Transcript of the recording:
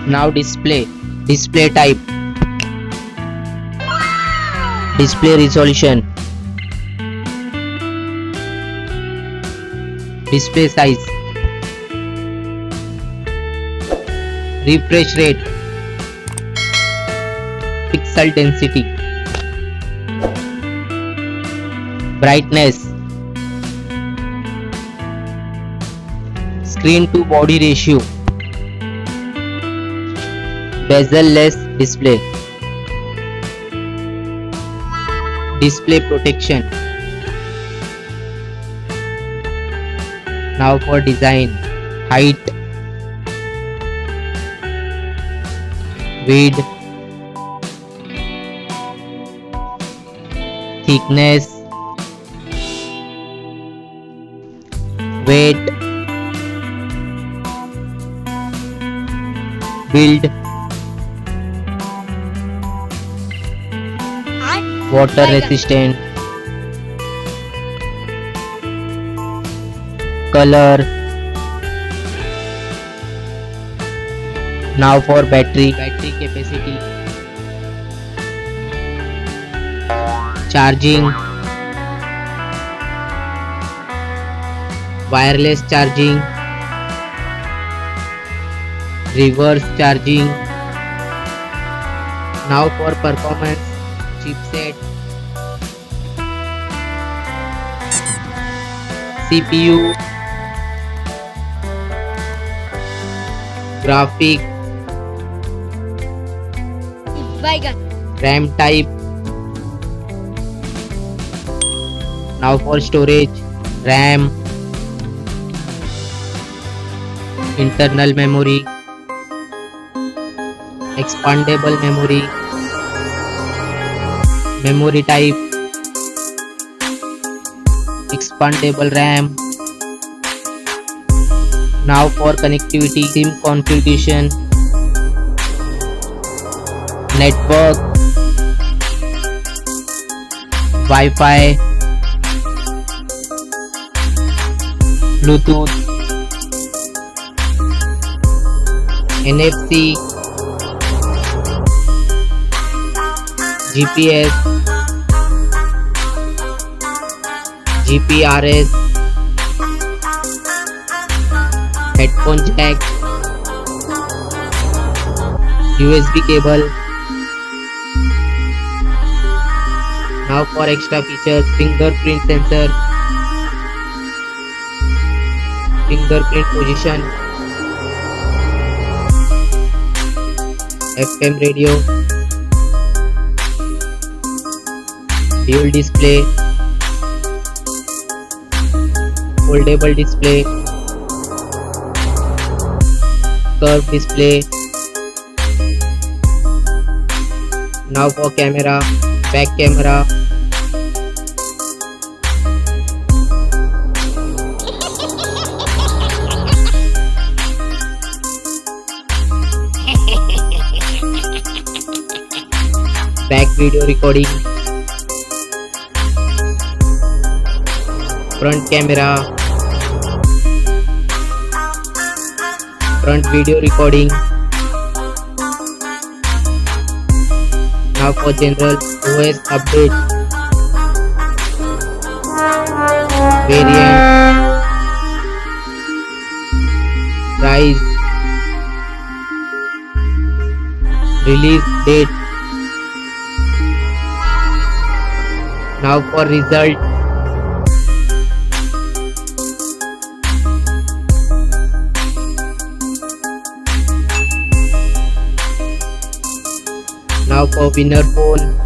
Now display type, display resolution, display size, refresh rate, pixel density, brightness, screen to body ratio, bezel-less display, display protection. Now for design, height, width, thickness, weight, build, water resistant, color. Now for battery capacity, charging, wireless charging, reverse charging. Now for performance, chipset, CPU, graphic, RAM type. Now for storage, RAM, internal memory, expandable memory, memory type, expandable RAM. Now for connectivity, SIM configuration, network, Wi-Fi, Bluetooth, NFC, GPS, GPRS, headphone jack, USB cable. Now for extra features, fingerprint sensor, fingerprint position, FM radio, dual display, foldable display, curved display. Now for camera, back camera, back video recording, front camera, front video recording. Now for general OS update, variant, price, release date. Now for result, now for winner phone,